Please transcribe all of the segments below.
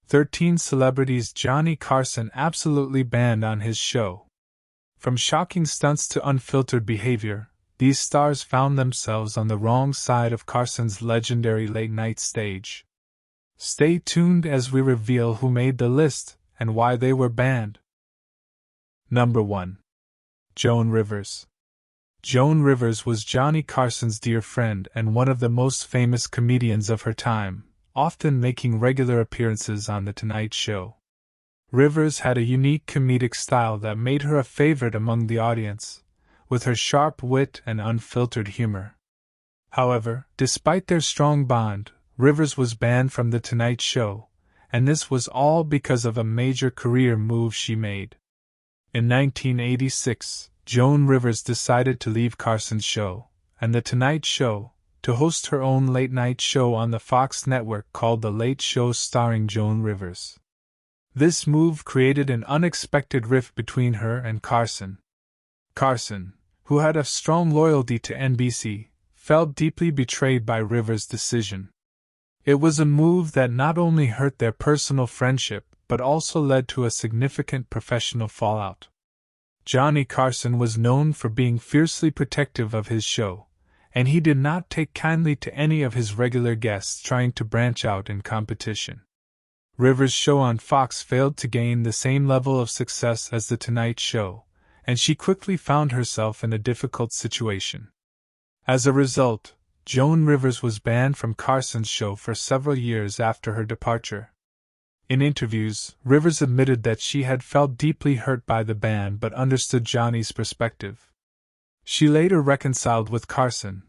13 celebrities Johnny Carson absolutely banned on his show. From shocking stunts to unfiltered behavior, these stars found themselves on the wrong side of Carson's legendary late-night stage. Stay tuned as we reveal who made the list and why they were banned. Number 1. Joan Rivers. Joan Rivers was Johnny Carson's dear friend and one of the most famous comedians of her time, often making regular appearances on The Tonight Show. Rivers had a unique comedic style that made her a favorite among the audience, with her sharp wit and unfiltered humor. However, despite their strong bond, Rivers was banned from The Tonight Show, and this was all because of a major career move she made. In 1986, Joan Rivers decided to leave Carson's show, and The Tonight Show, to host her own late-night show on the Fox network called The Late Show starring Joan Rivers. This move created an unexpected rift between her and Carson. Carson, who had a strong loyalty to NBC, felt deeply betrayed by Rivers' decision. It was a move that not only hurt their personal friendship but also led to a significant professional fallout. Johnny Carson was known for being fiercely protective of his show, and he did not take kindly to any of his regular guests trying to branch out in competition. Rivers' show on Fox failed to gain the same level of success as The Tonight Show, and she quickly found herself in a difficult situation. As a result, Joan Rivers was banned from Carson's show for several years after her departure. In interviews, Rivers admitted that she had felt deeply hurt by the ban but understood Johnny's perspective. She later reconciled with Carson,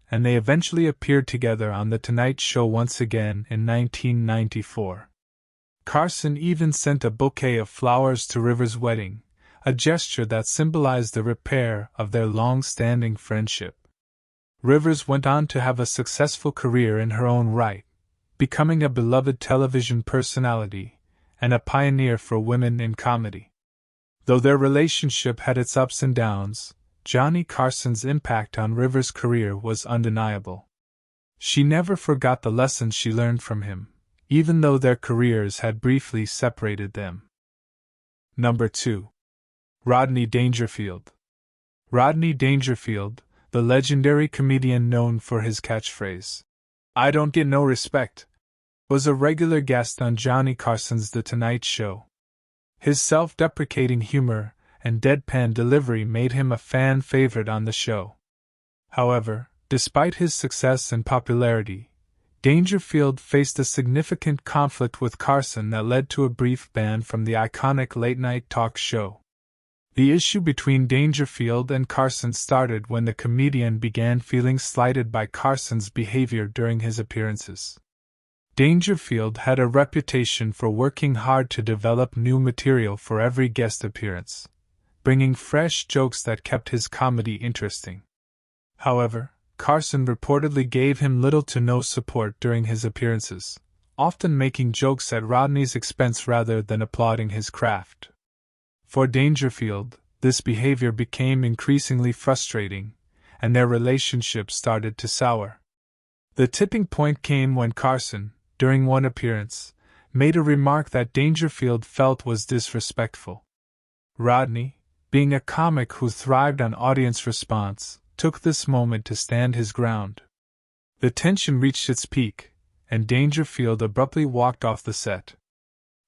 and they eventually appeared together on The Tonight Show once again in 1994. Carson even sent a bouquet of flowers to Rivers' wedding, a gesture that symbolized the repair of their long-standing friendship. Rivers went on to have a successful career in her own right, becoming a beloved television personality and a pioneer for women in comedy. Though their relationship had its ups and downs, Johnny Carson's impact on Rivers' career was undeniable. She never forgot the lessons she learned from him, even though their careers had briefly separated them. Number 2. Rodney Dangerfield. Rodney Dangerfield, the legendary comedian known for his catchphrase, "I don't get no respect," was a regular guest on Johnny Carson's The Tonight Show. His self-deprecating humor and deadpan delivery made him a fan favorite on the show. However, despite his success and popularity, Dangerfield faced a significant conflict with Carson that led to a brief ban from the iconic late-night talk show. The issue between Dangerfield and Carson started when the comedian began feeling slighted by Carson's behavior during his appearances. Dangerfield had a reputation for working hard to develop new material for every guest appearance, bringing fresh jokes that kept his comedy interesting. However, Carson reportedly gave him little to no support during his appearances, often making jokes at Rodney's expense rather than applauding his craft. For Dangerfield, this behavior became increasingly frustrating, and their relationship started to sour. The tipping point came when Carson, during one appearance, made a remark that Dangerfield felt was disrespectful. Rodney, being a comic who thrived on audience response, took this moment to stand his ground. The tension reached its peak, and Dangerfield abruptly walked off the set.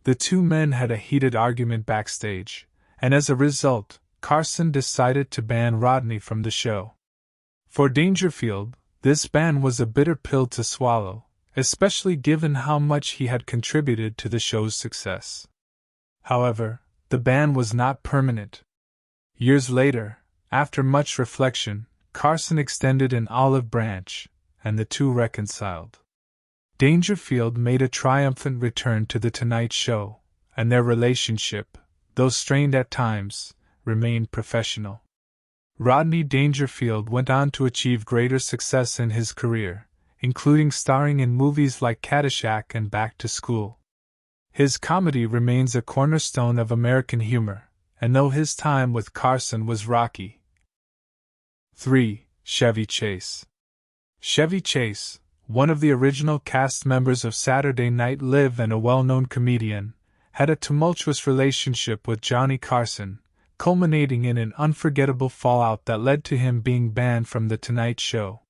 The two men had a heated argument backstage, and as a result, Carson decided to ban Rodney from the show. For Dangerfield, this ban was a bitter pill to swallow, especially given how much he had contributed to the show's success. However, the ban was not permanent. Years later, after much reflection, Carson extended an olive branch, and the two reconciled. Dangerfield made a triumphant return to The Tonight Show, and their relationship, though strained at times, remained professional. Rodney Dangerfield went on to achieve greater success in his career, including starring in movies like Caddyshack and Back to School. His comedy remains a cornerstone of American humor, and though his time with Carson was rocky. 3. Chevy Chase. Chevy Chase, one of the original cast members of Saturday Night Live and a well-known comedian, had a tumultuous relationship with Johnny Carson, culminating in an unforgettable fallout that led to him being banned from The Tonight Show.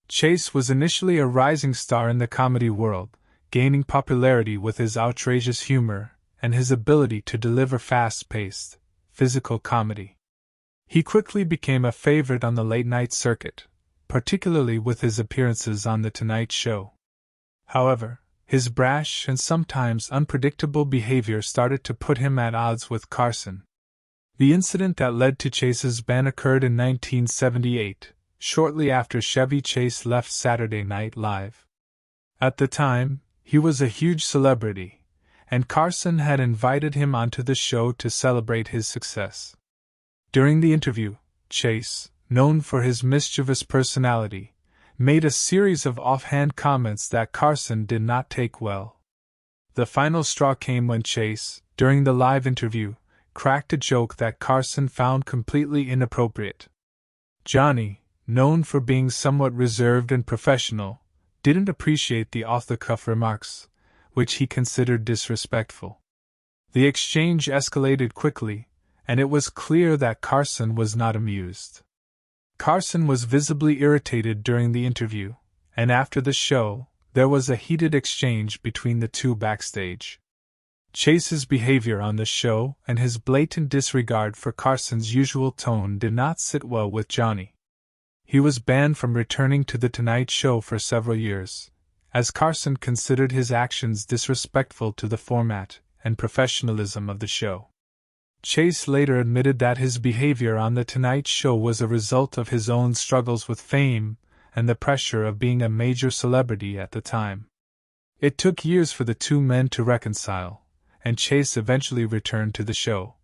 Chase was initially a rising star in the comedy world, gaining popularity with his outrageous humor and his ability to deliver fast-paced, physical comedy. He quickly became a favorite on the late-night circuit, particularly with his appearances on The Tonight Show. However, his brash and sometimes unpredictable behavior started to put him at odds with Carson. The incident that led to Chase's ban occurred in 1978, shortly after Chevy Chase left Saturday Night Live. At the time, he was a huge celebrity, and Carson had invited him onto the show to celebrate his success. During the interview, Chase, known for his mischievous personality, made a series of offhand comments that Carson did not take well. The final straw came when Chase, during the live interview, cracked a joke that Carson found completely inappropriate. Johnny, known for being somewhat reserved and professional, didn't appreciate the off-the-cuff remarks, which he considered disrespectful. The exchange escalated quickly, and it was clear that Carson was not amused. Carson was visibly irritated during the interview, and after the show, there was a heated exchange between the two backstage. Chase's behavior on the show and his blatant disregard for Carson's usual tone did not sit well with Johnny. He was banned from returning to The Tonight Show for several years, as Carson considered his actions disrespectful to the format and professionalism of the show. Chase later admitted that his behavior on The Tonight Show was a result of his own struggles with fame and the pressure of being a major celebrity at the time. It took years for the two men to reconcile, and Chase eventually returned to the show.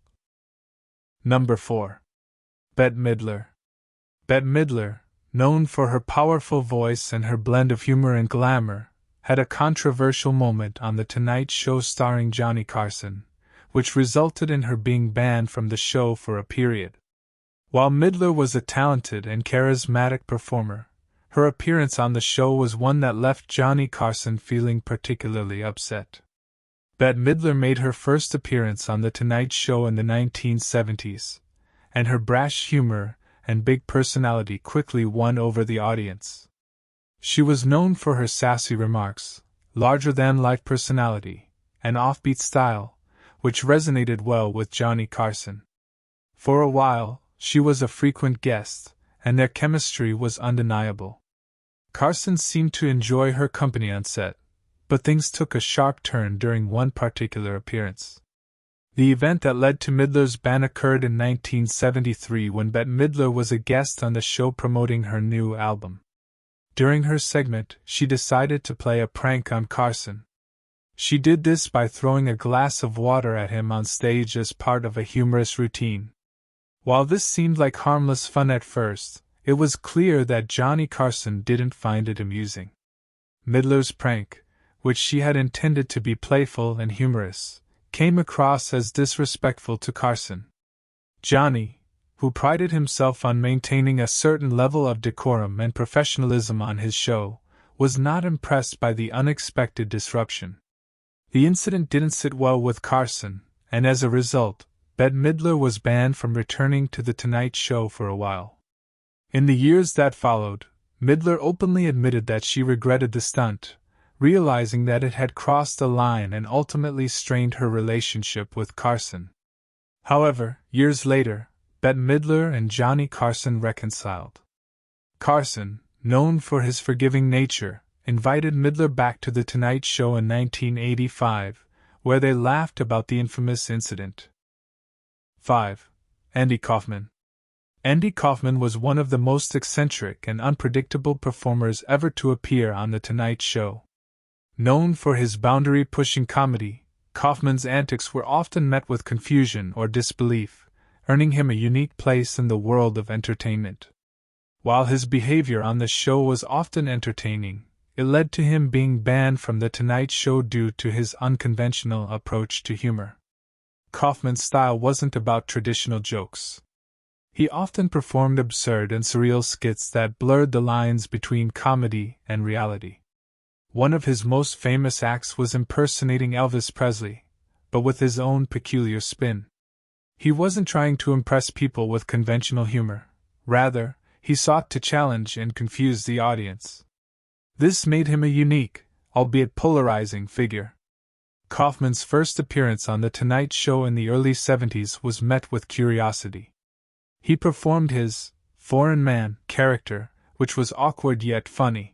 Number 4. Bette Midler. Bette Midler, known for her powerful voice and her blend of humor and glamour, had a controversial moment on The Tonight Show starring Johnny Carson, which resulted in her being banned from the show for a period. While Midler was a talented and charismatic performer, her appearance on the show was one that left Johnny Carson feeling particularly upset. Bette Midler made her first appearance on The Tonight Show in the 1970s, and her brash humor and big personality quickly won over the audience. She was known for her sassy remarks, larger-than-life personality, and offbeat style, which resonated well with Johnny Carson. For a while, she was a frequent guest, and their chemistry was undeniable. Carson seemed to enjoy her company on set, but things took a sharp turn during one particular appearance. The event that led to Midler's ban occurred in 1973 when Bette Midler was a guest on the show promoting her new album. During her segment, she decided to play a prank on Carson. She did this by throwing a glass of water at him on stage as part of a humorous routine. While this seemed like harmless fun at first, it was clear that Johnny Carson didn't find it amusing. Midler's prank, which she had intended to be playful and humorous, came across as disrespectful to Carson. Johnny, who prided himself on maintaining a certain level of decorum and professionalism on his show, was not impressed by the unexpected disruption. The incident didn't sit well with Carson, and as a result, Bette Midler was banned from returning to The Tonight Show for a while. In the years that followed, Midler openly admitted that she regretted the stunt, realizing that it had crossed a line and ultimately strained her relationship with Carson. However, years later, Bette Midler and Johnny Carson reconciled. Carson, known for his forgiving nature, invited Midler back to The Tonight Show in 1985, where they laughed about the infamous incident. 5. Andy Kaufman. Andy Kaufman was one of the most eccentric and unpredictable performers ever to appear on The Tonight Show. Known for his boundary-pushing comedy, Kaufman's antics were often met with confusion or disbelief, earning him a unique place in the world of entertainment. While his behavior on the show was often entertaining, it led to him being banned from The Tonight Show due to his unconventional approach to humor. Kaufman's style wasn't about traditional jokes. He often performed absurd and surreal skits that blurred the lines between comedy and reality. One of his most famous acts was impersonating Elvis Presley, but with his own peculiar spin. He wasn't trying to impress people with conventional humor. Rather, he sought to challenge and confuse the audience. This made him a unique, albeit polarizing, figure. Kaufman's first appearance on The Tonight Show in the early 70s was met with curiosity. He performed his foreign man character, which was awkward yet funny.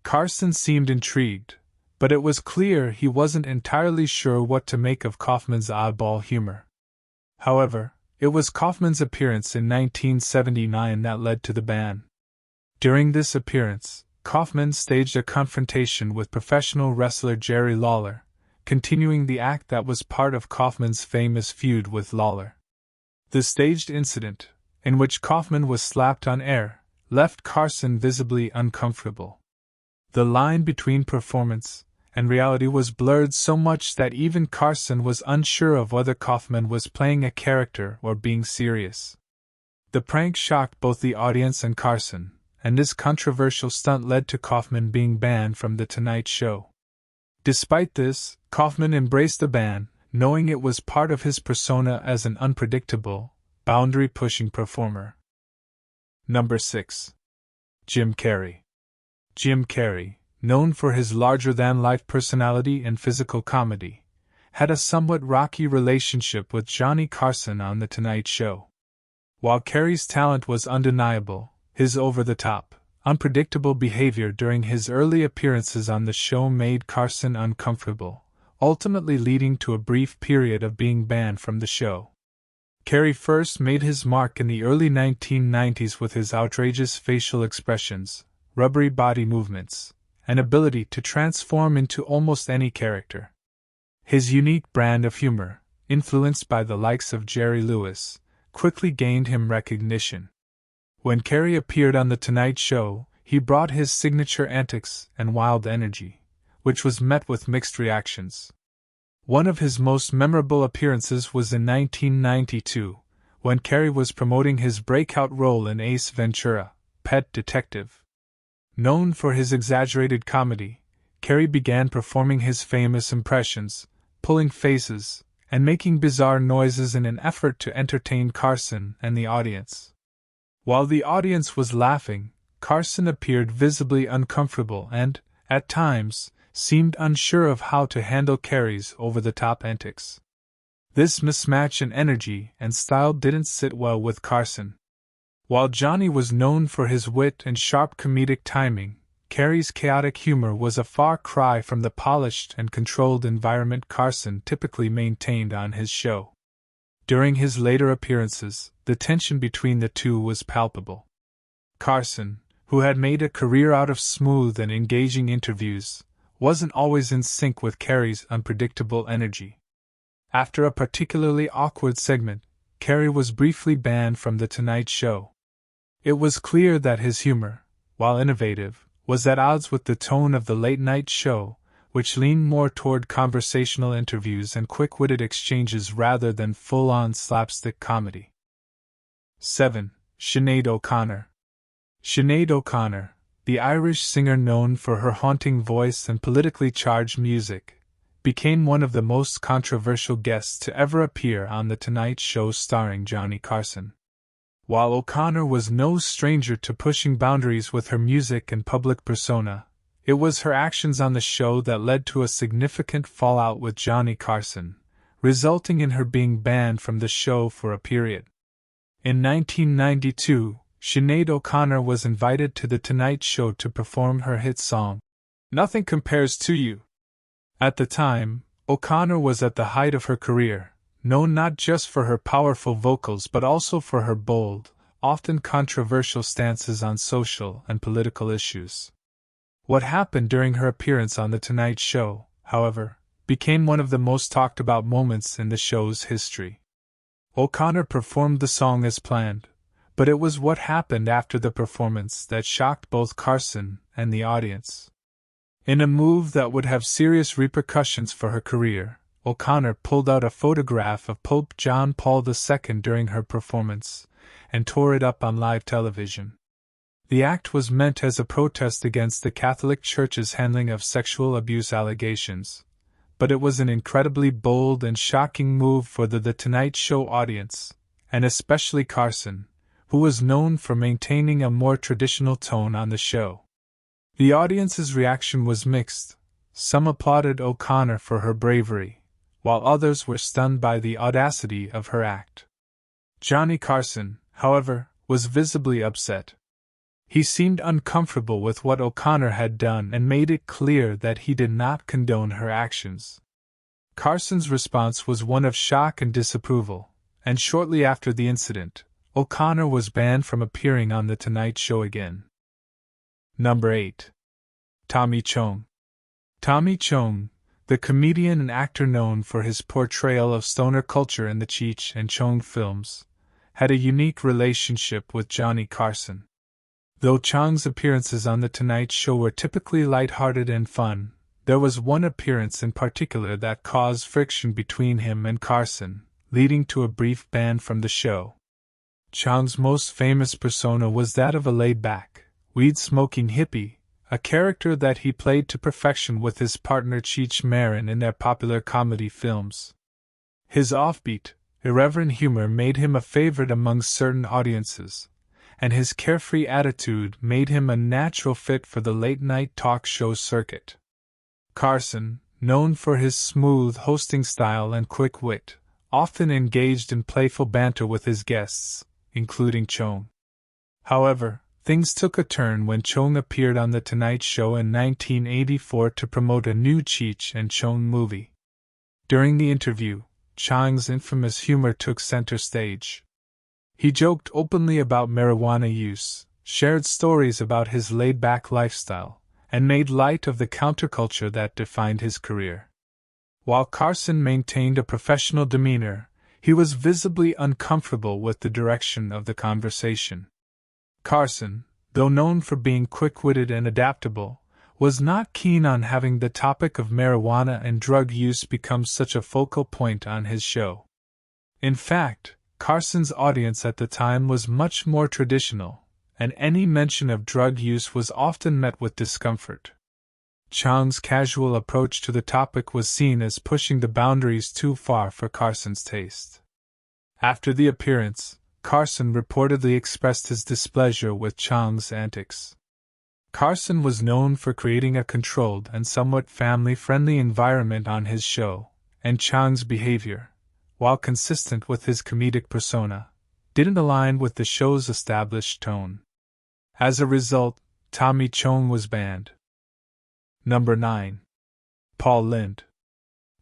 Carson seemed intrigued, but it was clear he wasn't entirely sure what to make of Kaufman's oddball humor. However, it was Kaufman's appearance in 1979 that led to the ban. During this appearance, Kaufman staged a confrontation with professional wrestler Jerry Lawler, continuing the act that was part of Kaufman's famous feud with Lawler. The staged incident, in which Kaufman was slapped on air, left Carson visibly uncomfortable. The line between performance and reality was blurred so much that even Carson was unsure of whether Kaufman was playing a character or being serious. The prank shocked both the audience and Carson, and this controversial stunt led to Kaufman being banned from The Tonight Show. Despite this, Kaufman embraced the ban, knowing it was part of his persona as an unpredictable, boundary-pushing performer. Number 6. Jim Carrey. Jim Carrey, known for his larger-than-life personality and physical comedy, had a somewhat rocky relationship with Johnny Carson on The Tonight Show. While Carrey's talent was undeniable, his over-the-top, unpredictable behavior during his early appearances on the show made Carson uncomfortable, ultimately leading to a brief period of being banned from the show. Carrey first made his mark in the early 1990s with his outrageous facial expressions, rubbery body movements, and ability to transform into almost any character. His unique brand of humor, influenced by the likes of Jerry Lewis, quickly gained him recognition. When Carrey appeared on The Tonight Show, he brought his signature antics and wild energy, which was met with mixed reactions. One of his most memorable appearances was in 1992, when Carrey was promoting his breakout role in Ace Ventura, Pet Detective. Known for his exaggerated comedy, Carrey began performing his famous impressions, pulling faces, and making bizarre noises in an effort to entertain Carson and the audience. While the audience was laughing, Carson appeared visibly uncomfortable and, at times, seemed unsure of how to handle Carrey's over-the-top antics. This mismatch in energy and style didn't sit well with Carson. While Johnny was known for his wit and sharp comedic timing, Carrey's chaotic humor was a far cry from the polished and controlled environment Carson typically maintained on his show. During his later appearances, the tension between the two was palpable. Carson, who had made a career out of smooth and engaging interviews, wasn't always in sync with Carrey's unpredictable energy. After a particularly awkward segment, Carrey was briefly banned from The Tonight Show. It was clear that his humor, while innovative, was at odds with the tone of the late-night show, which leaned more toward conversational interviews and quick-witted exchanges rather than full-on slapstick comedy. 7. Sinead O'Connor. Sinead O'Connor, the Irish singer known for her haunting voice and politically charged music, became one of the most controversial guests to ever appear on The Tonight Show starring Johnny Carson. While O'Connor was no stranger to pushing boundaries with her music and public persona, it was her actions on the show that led to a significant fallout with Johnny Carson, resulting in her being banned from the show for a period. In 1992, Sinead O'Connor was invited to The Tonight Show to perform her hit song, "Nothing Compares to You." At the time, O'Connor was at the height of her career, known not just for her powerful vocals but also for her bold, often controversial stances on social and political issues. What happened during her appearance on The Tonight Show, however, became one of the most talked about moments in the show's history. O'Connor performed the song as planned, but it was what happened after the performance that shocked both Carson and the audience. In a move that would have serious repercussions for her career, O'Connor pulled out a photograph of Pope John Paul II during her performance and tore it up on live television. The act was meant as a protest against the Catholic Church's handling of sexual abuse allegations, but it was an incredibly bold and shocking move for the Tonight Show audience, and especially Carson, who was known for maintaining a more traditional tone on the show. The audience's reaction was mixed. Some applauded O'Connor for her bravery, while others were stunned by the audacity of her act. Johnny Carson, however, was visibly upset. He seemed uncomfortable with what O'Connor had done and made it clear that he did not condone her actions. Carson's response was one of shock and disapproval, and shortly after the incident, O'Connor was banned from appearing on The Tonight Show again. Number 8. Tommy Chong. Tommy Chong, the comedian and actor known for his portrayal of stoner culture in the Cheech and Chong films, had a unique relationship with Johnny Carson. Though Chong's appearances on The Tonight Show were typically lighthearted and fun, there was one appearance in particular that caused friction between him and Carson, leading to a brief ban from the show. Chong's most famous persona was that of a laid-back, weed-smoking hippie, a character that he played to perfection with his partner Cheech Marin in their popular comedy films. His offbeat, irreverent humor made him a favorite among certain audiences, and his carefree attitude made him a natural fit for the late-night talk show circuit. Carson, known for his smooth hosting style and quick wit, often engaged in playful banter with his guests, including Chong. However, things took a turn when Chong appeared on The Tonight Show in 1984 to promote a new Cheech and Chong movie. During the interview, Chong's infamous humor took center stage. He joked openly about marijuana use, shared stories about his laid-back lifestyle, and made light of the counterculture that defined his career. While Carson maintained a professional demeanor, he was visibly uncomfortable with the direction of the conversation. Carson, though known for being quick-witted and adaptable, was not keen on having the topic of marijuana and drug use become such a focal point on his show. In fact, Carson's audience at the time was much more traditional, and any mention of drug use was often met with discomfort. Chong's casual approach to the topic was seen as pushing the boundaries too far for Carson's taste. After the appearance, Carson reportedly expressed his displeasure with Chong's antics. Carson was known for creating a controlled and somewhat family-friendly environment on his show, and Chong's behavior, while consistent with his comedic persona, didn't align with the show's established tone. As a result, Tommy Chong was banned. Number 9. Paul Lynde.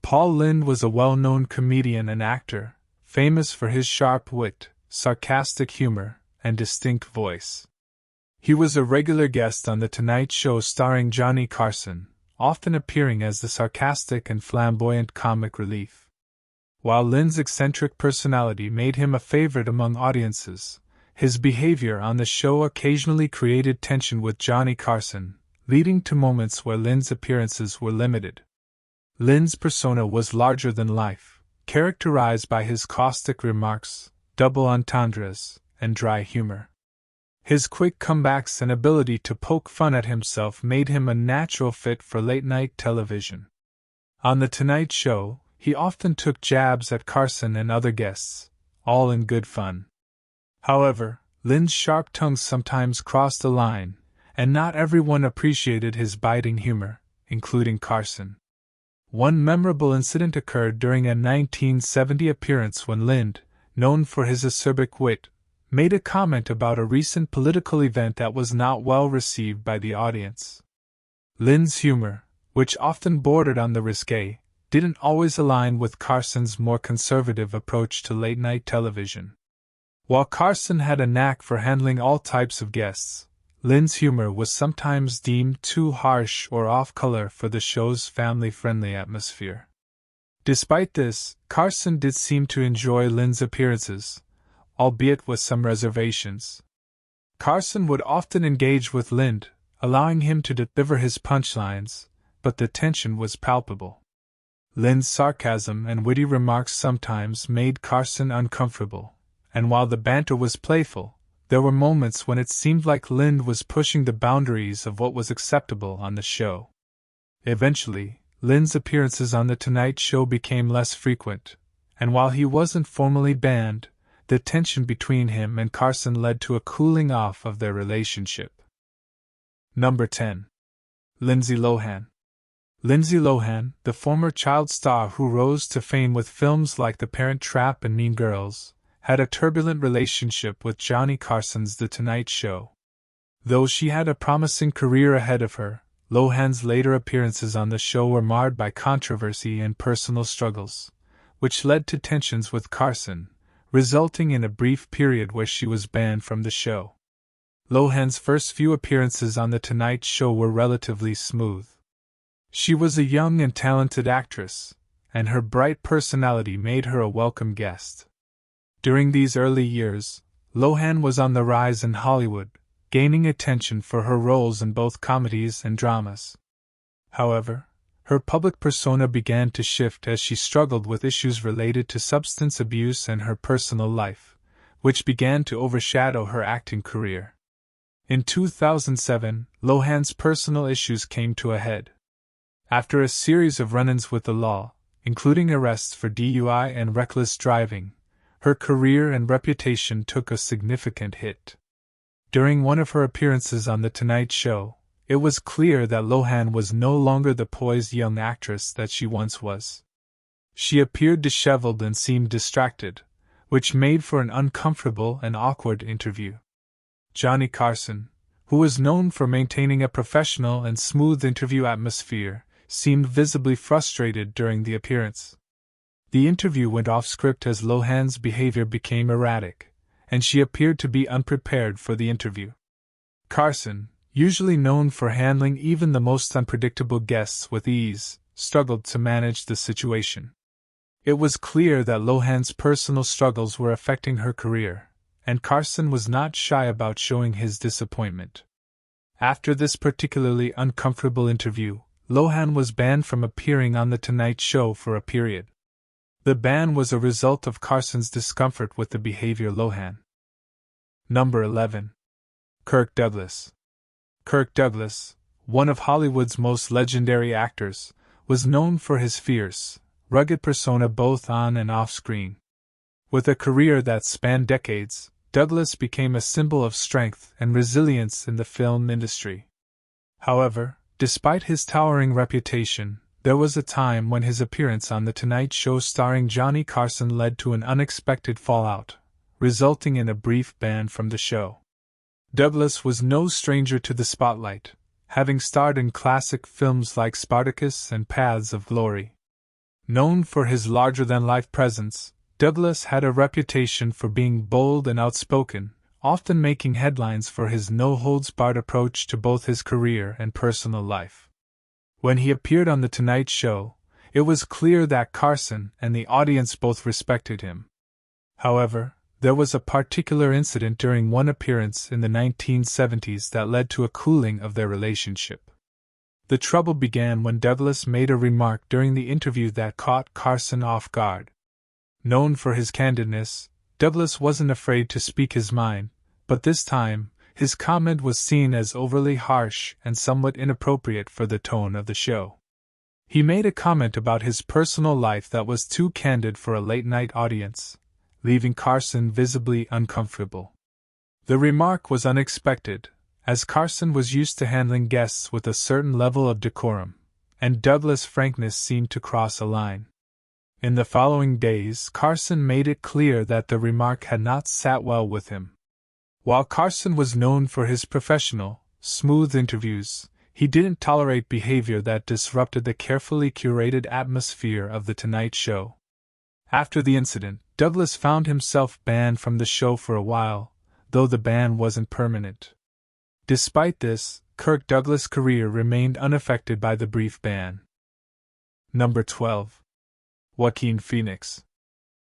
Paul Lynde was a well-known comedian and actor, famous for his sharp wit, sarcastic humor, and distinct voice. He was a regular guest on The Tonight Show starring Johnny Carson, often appearing as the sarcastic and flamboyant comic relief. While Lynde's eccentric personality made him a favorite among audiences, his behavior on the show occasionally created tension with Johnny Carson, leading to moments where Lynde's appearances were limited. Lynde's persona was larger than life, characterized by his caustic remarks, double entendres, and dry humor. His quick comebacks and ability to poke fun at himself made him a natural fit for late-night television. On The Tonight Show, he often took jabs at Carson and other guests, all in good fun. However, Lynde's sharp tongue sometimes crossed a line, and not everyone appreciated his biting humor, including Carson. One memorable incident occurred during a 1970 appearance when Lynde, known for his acerbic wit, made a comment about a recent political event that was not well received by the audience. Lynde's humor, which often bordered on the risque, didn't always align with Carson's more conservative approach to late-night television. While Carson had a knack for handling all types of guests, Lynde's humor was sometimes deemed too harsh or off-color for the show's family-friendly atmosphere. Despite this, Carson did seem to enjoy Lynde's appearances, albeit with some reservations. Carson would often engage with Lynde, allowing him to deliver his punchlines, but the tension was palpable. Lynde's sarcasm and witty remarks sometimes made Carson uncomfortable, and while the banter was playful, There were moments when it seemed like Lind was pushing the boundaries of what was acceptable on the show. Eventually, Lind's appearances on The Tonight Show became less frequent, and while he wasn't formally banned, the tension between him and Carson led to a cooling off of their relationship. Number 10. Lindsay Lohan. Lindsay Lohan, the former child star who rose to fame with films like The Parent Trap and Mean Girls, had a turbulent relationship with Johnny Carson's The Tonight Show. Though she had a promising career ahead of her, Lohan's later appearances on the show were marred by controversy and personal struggles, which led to tensions with Carson, resulting in a brief period where she was banned from the show. Lohan's first few appearances on The Tonight Show were relatively smooth. She was a young and talented actress, and her bright personality made her a welcome guest. During these early years, Lohan was on the rise in Hollywood, gaining attention for her roles in both comedies and dramas. However, her public persona began to shift as she struggled with issues related to substance abuse and her personal life, which began to overshadow her acting career. In 2007, Lohan's personal issues came to a head. After a series of run-ins with the law, including arrests for DUI and reckless driving, her career and reputation took a significant hit. During one of her appearances on The Tonight Show, it was clear that Lohan was no longer the poised young actress that she once was. She appeared disheveled and seemed distracted, which made for an uncomfortable and awkward interview. Johnny Carson, who was known for maintaining a professional and smooth interview atmosphere, seemed visibly frustrated during the appearance. The interview went off script as Lohan's behavior became erratic, and she appeared to be unprepared for the interview. Carson, usually known for handling even the most unpredictable guests with ease, struggled to manage the situation. It was clear that Lohan's personal struggles were affecting her career, and Carson was not shy about showing his disappointment. After this particularly uncomfortable interview, Lohan was banned from appearing on The Tonight Show for a period. The ban was a result of Carson's discomfort with the behavior Lohan. Number 11. Kirk Douglas. Kirk Douglas, one of Hollywood's most legendary actors, was known for his fierce, rugged persona both on and off screen. With a career that spanned decades, Douglas became a symbol of strength and resilience in the film industry. However, despite his towering reputation, there was a time when his appearance on The Tonight Show starring Johnny Carson led to an unexpected fallout, resulting in a brief ban from the show. Douglas was no stranger to the spotlight, having starred in classic films like Spartacus and Paths of Glory. Known for his larger-than-life presence, Douglas had a reputation for being bold and outspoken, often making headlines for his no-holds-barred approach to both his career and personal life. When he appeared on The Tonight Show, it was clear that Carson and the audience both respected him. However, there was a particular incident during one appearance in the 1970s that led to a cooling of their relationship. The trouble began when Douglas made a remark during the interview that caught Carson off guard. Known for his candidness, Douglas wasn't afraid to speak his mind, but this time, his comment was seen as overly harsh and somewhat inappropriate for the tone of the show. He made a comment about his personal life that was too candid for a late-night audience, leaving Carson visibly uncomfortable. The remark was unexpected, as Carson was used to handling guests with a certain level of decorum, and Douglas' frankness seemed to cross a line. In the following days, Carson made it clear that the remark had not sat well with him. While Carson was known for his professional, smooth interviews, he didn't tolerate behavior that disrupted the carefully curated atmosphere of The Tonight Show. After the incident, Douglas found himself banned from the show for a while, though the ban wasn't permanent. Despite this, Kirk Douglas' career remained unaffected by the brief ban. Number 12. Joaquin Phoenix.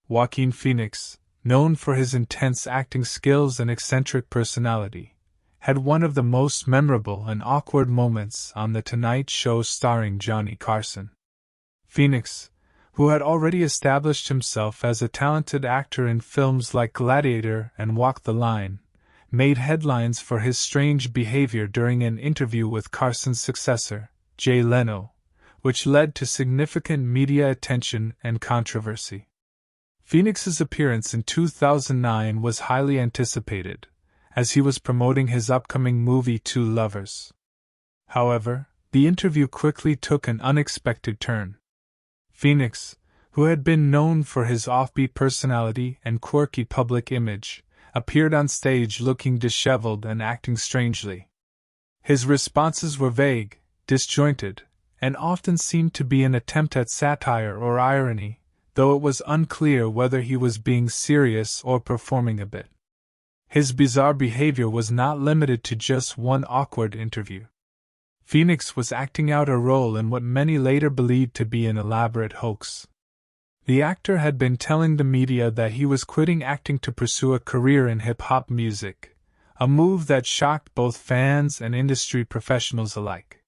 Joaquin Phoenix, known for his intense acting skills and eccentric personality, had one of the most memorable and awkward moments on The Tonight Show starring Johnny Carson. Phoenix, who had already established himself as a talented actor in films like Gladiator and Walk the Line, made headlines for his strange behavior during an interview with Carson's successor, Jay Leno, which led to significant media attention and controversy. Phoenix's appearance in 2009 was highly anticipated, as he was promoting his upcoming movie Two Lovers. However, the interview quickly took an unexpected turn. Phoenix, who had been known for his offbeat personality and quirky public image, appeared on stage looking disheveled and acting strangely. His responses were vague, disjointed, and often seemed to be an attempt at satire or irony, though it was unclear whether he was being serious or performing a bit. His bizarre behavior was not limited to just one awkward interview. Phoenix was acting out a role in what many later believed to be an elaborate hoax. The actor had been telling the media that he was quitting acting to pursue a career in hip-hop music, a move that shocked both fans and industry professionals alike.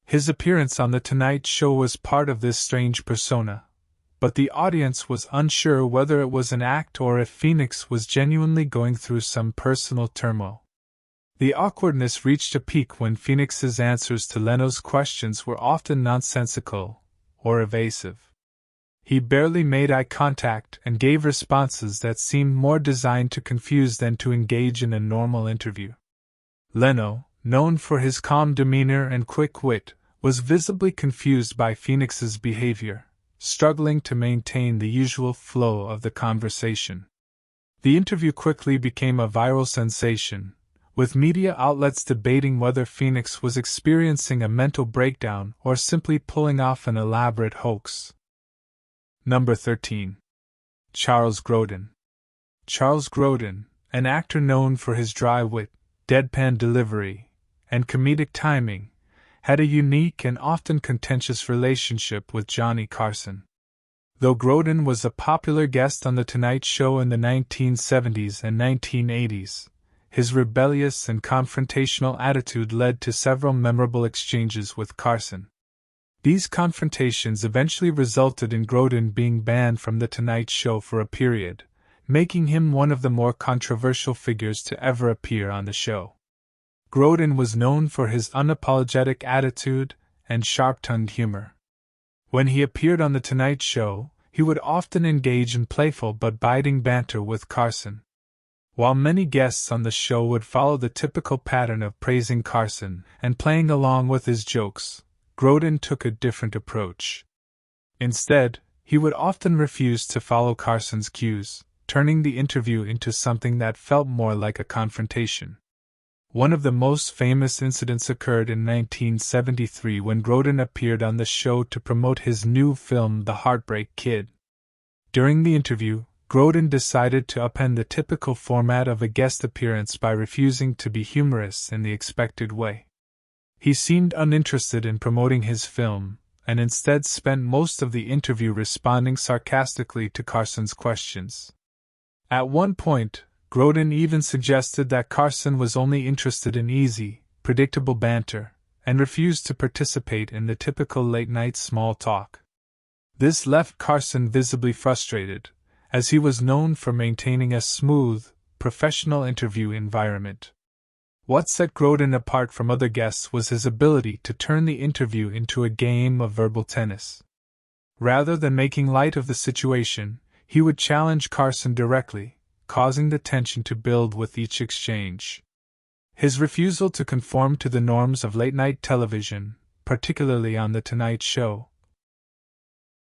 His appearance on The Tonight Show was part of this strange persona, but the audience was unsure whether it was an act or if Phoenix was genuinely going through some personal turmoil. The awkwardness reached a peak when Phoenix's answers to Leno's questions were often nonsensical or evasive. He barely made eye contact and gave responses that seemed more designed to confuse than to engage in a normal interview. Leno, known for his calm demeanor and quick wit, was visibly confused by Phoenix's behavior, struggling to maintain the usual flow of the conversation. The interview quickly became a viral sensation, with media outlets debating whether Phoenix was experiencing a mental breakdown or simply pulling off an elaborate hoax. Number 13. Charles Grodin. Charles Grodin, an actor known for his dry wit, deadpan delivery, and comedic timing, had a unique and often contentious relationship with Johnny Carson. Though Grodin was a popular guest on The Tonight Show in the 1970s and 1980s, his rebellious and confrontational attitude led to several memorable exchanges with Carson. These confrontations eventually resulted in Grodin being banned from The Tonight Show for a period, making him one of the more controversial figures to ever appear on the show. Grodin was known for his unapologetic attitude and sharp-tongued humor. When he appeared on The Tonight Show, he would often engage in playful but biting banter with Carson. While many guests on the show would follow the typical pattern of praising Carson and playing along with his jokes, Grodin took a different approach. Instead, he would often refuse to follow Carson's cues, turning the interview into something that felt more like a confrontation. One of the most famous incidents occurred in 1973 when Grodin appeared on the show to promote his new film The Heartbreak Kid. During the interview, Grodin decided to upend the typical format of a guest appearance by refusing to be humorous in the expected way. He seemed uninterested in promoting his film, and instead spent most of the interview responding sarcastically to Carson's questions. At one point, Grodin even suggested that Carson was only interested in easy, predictable banter, and refused to participate in the typical late-night small talk. This left Carson visibly frustrated, as he was known for maintaining a smooth, professional interview environment. What set Grodin apart from other guests was his ability to turn the interview into a game of verbal tennis. Rather than making light of the situation, he would challenge Carson directly, causing the tension to build with each exchange. His refusal to conform to the norms of late-night television, particularly on The Tonight Show,